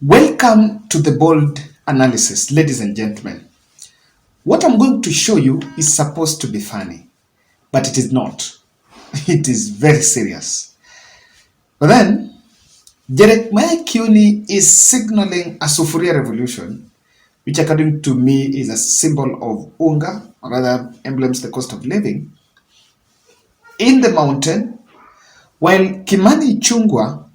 Welcome to the bold analysis, ladies and gentlemen. What I'm going to show you is supposed to be funny, but it is not. It is very serious. But then, Jeremiah is signaling a Sufuria revolution, which according to me is a symbol of unga, or rather emblems the cost of living, in the mountain, while Kimani Chungwa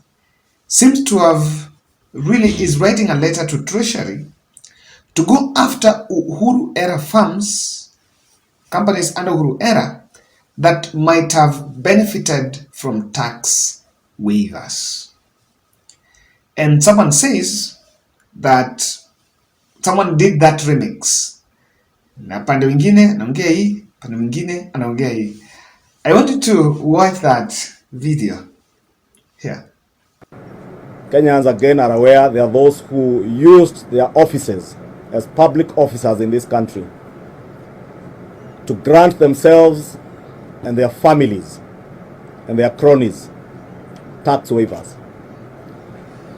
seems to have really is writing a letter to Treasury to go after Uhuru era firms, companies under Uhuru era that might have benefited from tax waivers. And someone says that someone did that remix. Na pande wengine anaongea hii, pande wengine anaongea hii. I want you to watch that video here. Kenyans again are aware there are those who used their offices as public officers in this country to grant themselves and their families and their cronies tax waivers.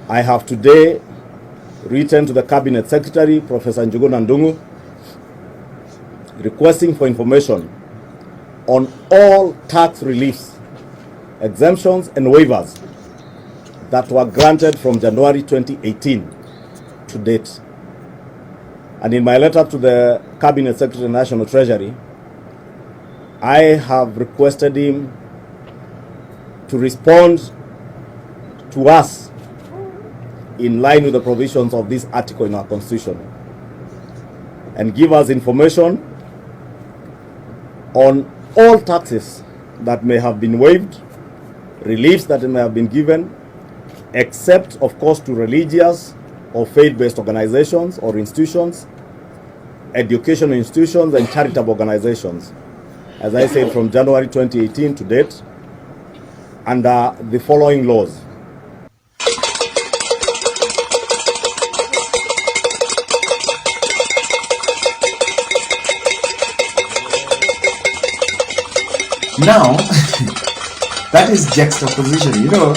I have today written to the Cabinet Secretary, Professor Njuguna Ndung'u, requesting for information on all tax reliefs, exemptions and waivers that were granted from January 2018 to date. And in my letter to the Cabinet Secretary and National Treasury, I have requested him to respond to us in line with the provisions of this article in our Constitution and give us information on all taxes that may have been waived, reliefs that may have been given, except, of course, to religious or faith-based organizations or institutions, educational institutions, and charitable organizations, as I said, from January 2018 to date, under the following laws. Now, that is juxtaposition, you know.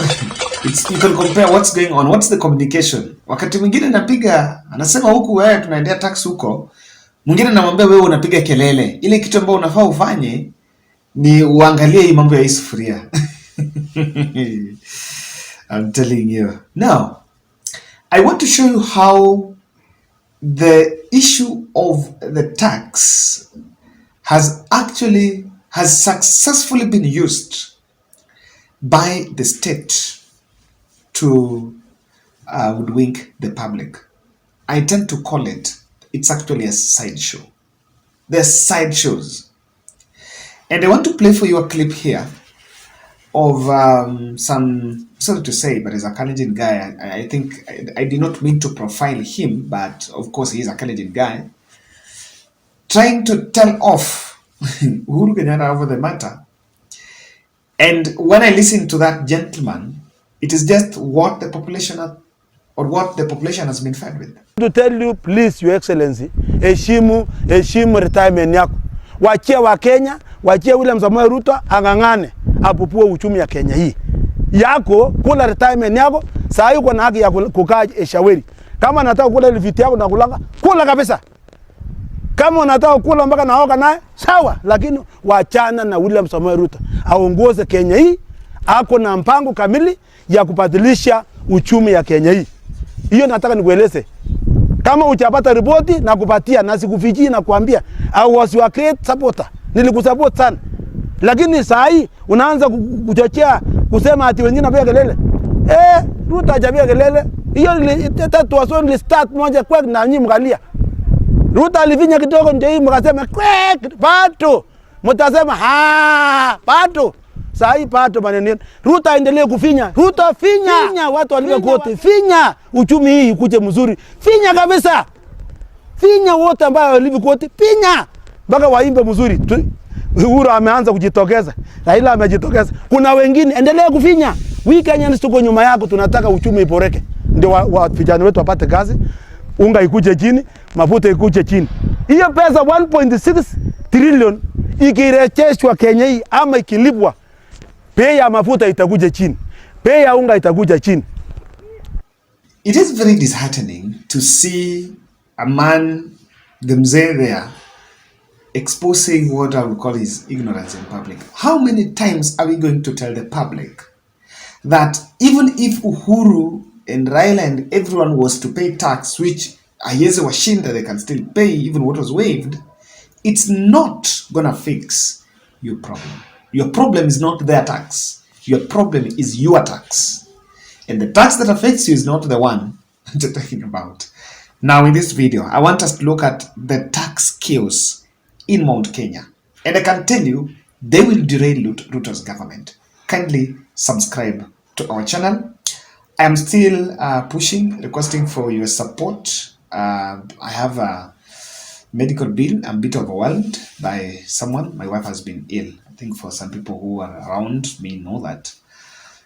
You can compare what's going on, what's the communication. Wakati mwingine napiga, anasema huku wewe tunaendea tax huko, mwingine namwambia wewe unapiga kelele. Ile kitu ambayo unafaa ufanye ni uangalie hii mambo ya hii sufuria. I'm telling you. Now, I want to show you how the issue of the tax has successfully been used by the state to hoodwink the public. I tend to call it's actually a sideshow. They're sideshows. And I want to play for you a clip here of some, sorry to say, but he's a Kalenjin guy. I think, I did not mean to profile him, but of course he is a Kalenjin guy, trying to tell off Uhuru Kenyatta over the matter. And when I listen to that gentleman, it is just what the population has been fed with. To tell you, please, Your Excellency, heshimu retirement yako. Wachie wa Kenya, wachie William Samoei Ruto angangane apupue uchumi ya Kenya hii. Yako kula retirement yako, saa hii uko na haki ya kukaa Eshaweri. Kama nataka kula ile viti yako na kulanga, kula kabisa. Kama unataka kula mpaka naoga naye, sawa, lakini wachana na William Samoei Ruto. Aongoze Kenya hii, ako na mpango kamili ya kubadilisha uchumi ya Kenya hii. Hiyo nataka nikueleze. Kama uchapata ripoti na kupatia na sikufichii na kuambia, I was your great supporter. Nilikusupport sana. Lakini saa hii unaanza kuchochea kusema ati wengine wanapiga kelele. Ruto hajapiga kelele. Hiyo tatu wasoni start moja kwa na nyinyi mkalia. Ruto alifinya kidogo ndio hii mkasema kwek pato. Mtasema pato. Saa hii pato maneno. Ruto aendelee kufinya. Ruto finya watu walivyo kote. Finya uchumi hii ikuje mzuri. Finya kabisa. Finya wote ambao walivyo kote. Finya mpaka waimbe mzuri. Uhuru ameanza kujitokeza. Raila amejitokeza. Kuna wengine endelee kufinya. Kenyans tuko nyuma yako, tunataka uchumi iboreke. Ndio vijana wetu wapate kazi. Unga ikuje chini, mafuta ikuje chini. Hiyo pesa 1.6 trillion ikirejeshwa Kenya hii ama ikilipwa, bei ya mafuta itakuja chini. Bei ya unga itakuja chini. It is very disheartening to see a man, the mzee there, exposing what I would call his ignorance in public. How many times are we going to tell the public that even if Uhuru and Raila and everyone was to pay tax, which Ayeze Washinda they can still pay, even what was waived, it's not gonna fix your problem. Your problem is not their tax. Your problem is your tax. And the tax that affects you is not the one I'm talking about. Now in this video, I want us to look at the tax chaos in Mount Kenya. And I can tell you, they will derail Ruto's government. Kindly subscribe to our channel. I am still requesting for your support. I have a medical bill. I'm a bit overwhelmed by someone. My wife has been ill. I think for some people who are around me know that.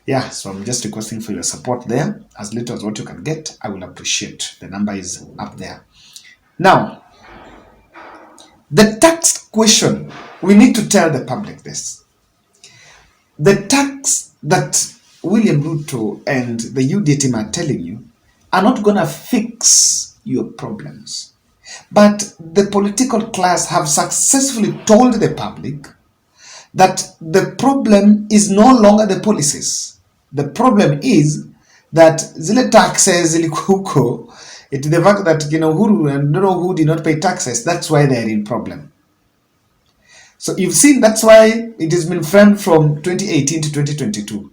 Yeah, so I'm just requesting for your support there. As little as what you can get, I will appreciate. The number is up there. Now, the tax question, we need to tell the public this. The tax that William Ruto and the UD team are telling you are not going to fix your problems. But the political class have successfully told the public that the problem is no longer the policies. The problem is that zile taxes zilikuko, it the fact that Uhuru and don't know who did not pay taxes, that's why they're in problem. So you've seen that's why it has been framed from 2018 to 2022.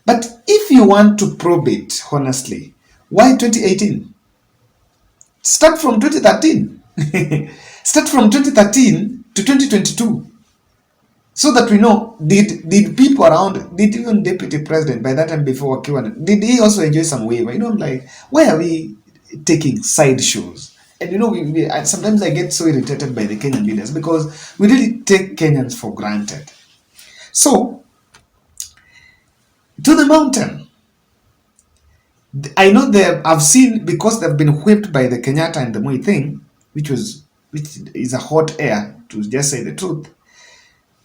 But if you want to probe it honestly, why 2018? Start from 2013. Start from 2013 to 2022. So that we know, did people around, did even Deputy President by that time before Kiwan, did he also enjoy some waiver? I'm like, why are we taking side shows? And we sometimes I get so irritated by the Kenyan leaders because we really take Kenyans for granted. So, to the mountain. I know I've seen, because they've been whipped by the Kenyatta and the Moi thing, which is a hot air, to just say the truth.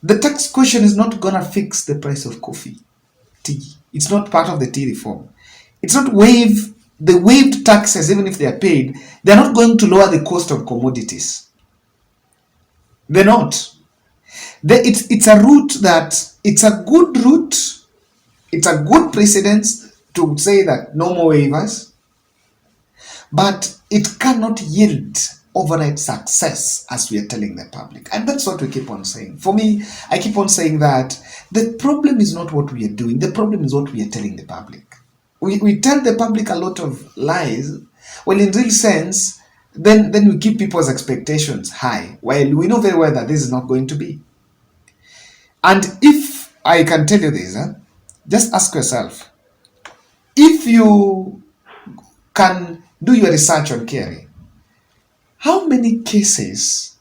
The tax question is not gonna fix the price of coffee, tea. It's not part of the tea reform. It's not the waived taxes, even if they are paid, they're not going to lower the cost of commodities. They're not. It's a route that, it's a good route, it's a good precedence to say that no more waivers, but it cannot yield overnight success, as we are telling the public. And that's what we keep on saying. For me, I keep on saying that the problem is not what we are doing, the problem is what we are telling the public. We tell the public a lot of lies, well, in real sense, then we keep people's expectations high, while we know very well that this is not going to be. And if I can tell you this, just ask yourself, if you can do your research on KRA, how many cases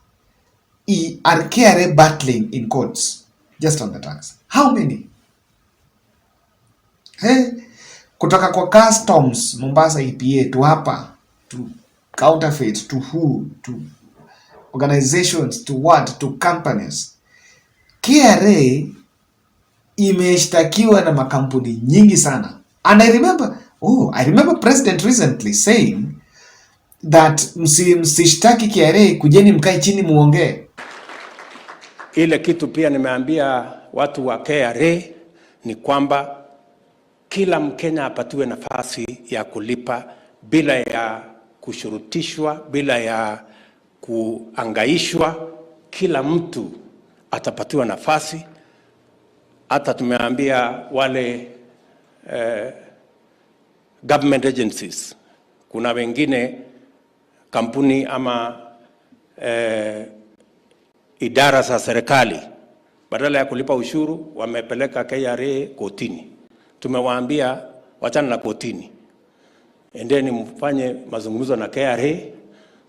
are KRA battling in courts just on the tax? How many? Hey, kutoka kwa customs Mombasa EPA to hapa to counterfeit to who to organizations to what to companies. KRA imeshtakiwa na makampuni nyingi sana. And I remember President recently saying that msishtaki KRA, kujeni mkae chini muongee. Ile kitu pia nimeambia watu wa KRA ni kwamba kila Mkenya apatiwe nafasi ya kulipa bila ya kushurutishwa, bila ya kuangaishwa. Kila mtu atapatiwa nafasi. Hata tumeambia wale government agencies, kuna wengine kampuni ama idara za serikali badala ya kulipa ushuru wamepeleka KRA kotini. Tumewaambia wachana na kotini, endeni mfanye mazungumzo na KRA,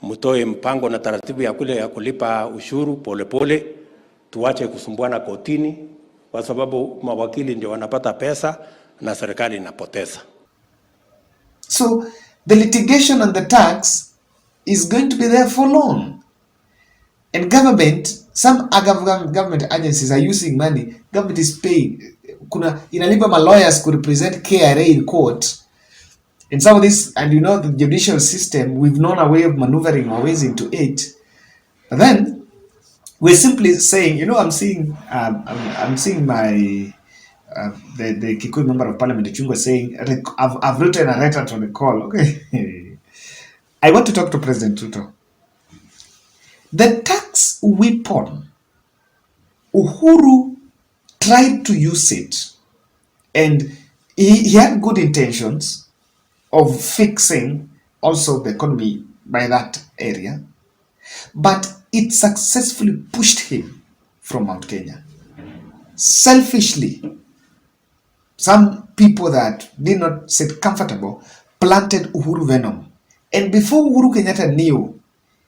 mtoe mpango na taratibu ya kule ya kulipa ushuru polepole, tuache kusumbuana kotini, kwa sababu mawakili ndio wanapata pesa na serikali inapoteza. So the litigation on the tax is going to be there for long. And some government agencies are using money. Government is paying. Inalipa ma lawyers to represent KRA in court. In some of this, and you know, the judicial system, we've known a way of maneuvering our ways into it. But then we're simply saying, you know, I'm seeing my the Kikuyu member of parliament, Chungwa, saying, I've written a letter to recall. Okay. I want to talk to President Ruto. The tax weapon, Uhuru tried to use it, and he had good intentions of fixing also the economy by that area, but it successfully pushed him from Mount Kenya. Selfishly, some people that did not sit comfortable planted Uhuru venom. And before Uhuru Kenyatta knew,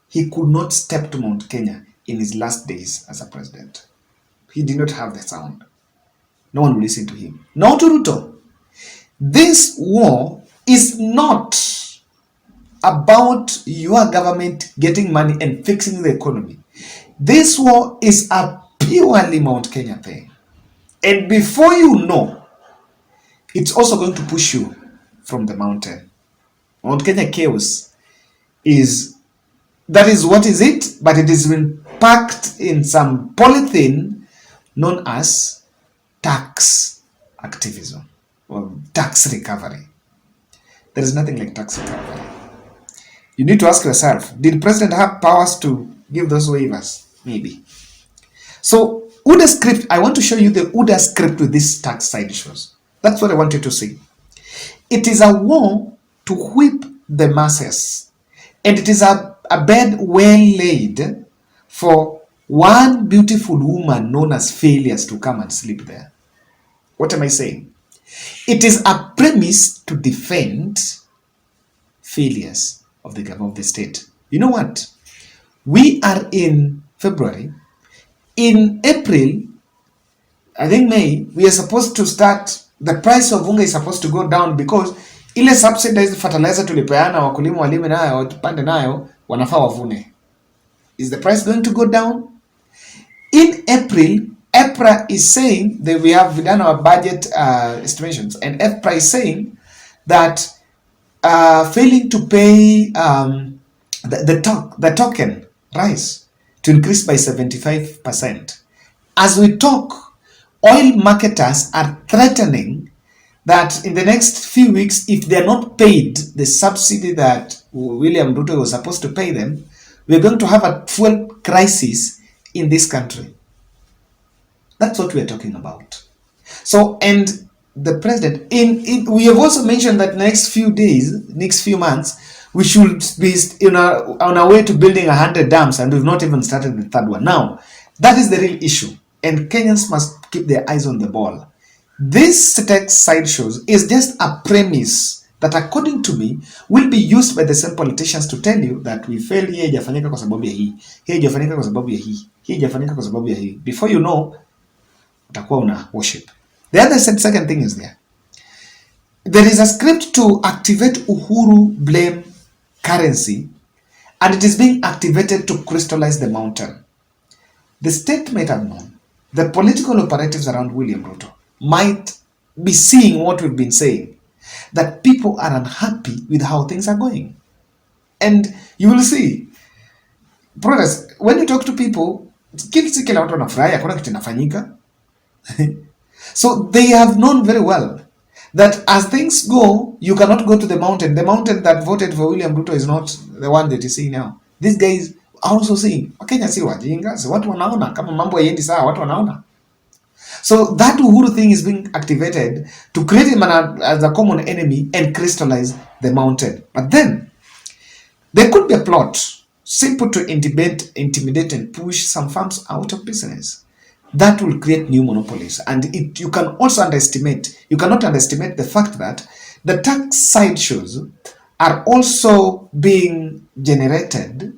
he could not step to Mount Kenya in his last days as a president. He did not have the sound. No one will listen to him. Now to Ruto. This war is not about your government getting money and fixing the economy. This war is a purely Mount Kenya thing. And before you know, it's also going to push you from the mountain. Mount Kenya chaos is, that is what is it, but it has been packed in some polythene known as tax activism or tax recovery. There is nothing like tax recovery. You need to ask yourself, did President have powers to give those waivers? Maybe. So, UDA script, I want to show you the UDA script with these tax side issues. That's what I want you to see. It is a war to whip the masses. And it is a bed well laid for one beautiful woman known as failures to come and sleep there. What am I saying? It is a premise to defend failures of the government of the state. You know what? We are in February. In April, I think May, we are supposed to start, the price of unga is supposed to go down because ile subsidized fertilizer tulipeana wakulima walime nayo tupande nayo wanafaa wavune. Is the price going to go down? In April, EPRA is saying that we have done our budget estimations, and EPRA is saying that failing to pay the token rise to increase by 75%. As we talk, oil marketers are threatening that in the next few weeks, if they're not paid the subsidy that William Ruto was supposed to pay them, we're going to have a fuel crisis in this country. That's what we're talking about. So, and the president, we have also mentioned that next few days, next few months, we should be on our way to building 100 dams, and we've not even started the third one. Now, that is the real issue, and Kenyans must keep their eyes on the ball. This text sideshows is just a premise that, according to me, will be used by the same politicians to tell you that we failed here, haijafanyika kwa sababu ya hii, hii haijafanyika kwa sababu ya hii, hii haijafanyika kwa sababu ya hii. Before you know, utakuwa una worship. The other second thing is there is a script to activate Uhuru blame currency, and it is being activated to crystallize the mountain. The state might have known, the political operatives around William Ruto might be seeing what we've been saying, that people are unhappy with how things are going. And you will see, brothers, when you talk to people, kila watu wanafurahi, hakuna kitu inafanyika. So they have known very well that as things go, you cannot go to the mountain. The mountain that voted for William Ruto is not the one that you see now. These guys are also seeing, Wakenya si wajinga, so watu wanaona, kama mambo haiendi sawa, watu wanaona. So that Uhuru thing is being activated to create him as a common enemy and crystallize the mountain. But then, there could be a plot simple to intimidate and push some firms out of business. That will create new monopolies. And you can also you cannot underestimate the fact that the tax sideshows are also being generated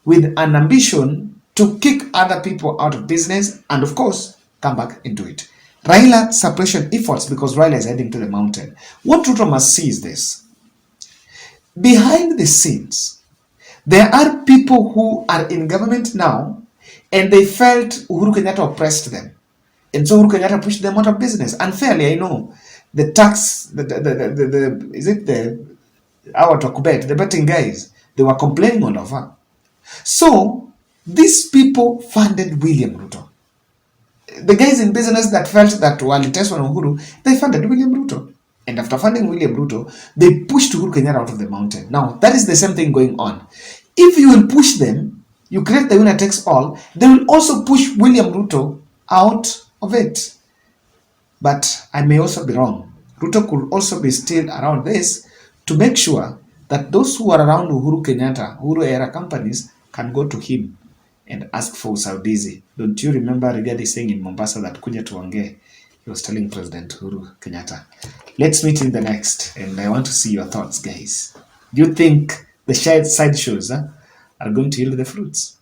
with an ambition to kick other people out of business and, of course, come back into it. Raila suppression efforts, because Raila is heading to the mountain. What Ruto must see is this. Behind the scenes, there are people who are in government now and they felt Uhuru Kenyatta oppressed them. And so Uhuru Kenyatta pushed them out of business. Unfairly, I know. The tax, is it the Our Tokubet, the betting guys, they were complaining all over. So these people funded William Ruto. The guys in business that felt that waliteswa na Uhuru, they funded William Ruto. And after funding William Ruto, they pushed Uhuru Kenyatta out of the mountain. Now, that is the same thing going on. If you will push them, you create the winner takes all, they will also push William Ruto out of it. But I may also be wrong. Ruto could also be still around this to make sure that those who are around Uhuru Kenyatta, Uhuru era companies, can go to him and ask for Usaidizi. Don't you remember Rigathi saying in Mombasa that kuja tuongee? He was telling President Uhuru Kenyatta. Let's meet in the next, and I want to see your thoughts, guys. Do you think the side shows are going to yield the fruits?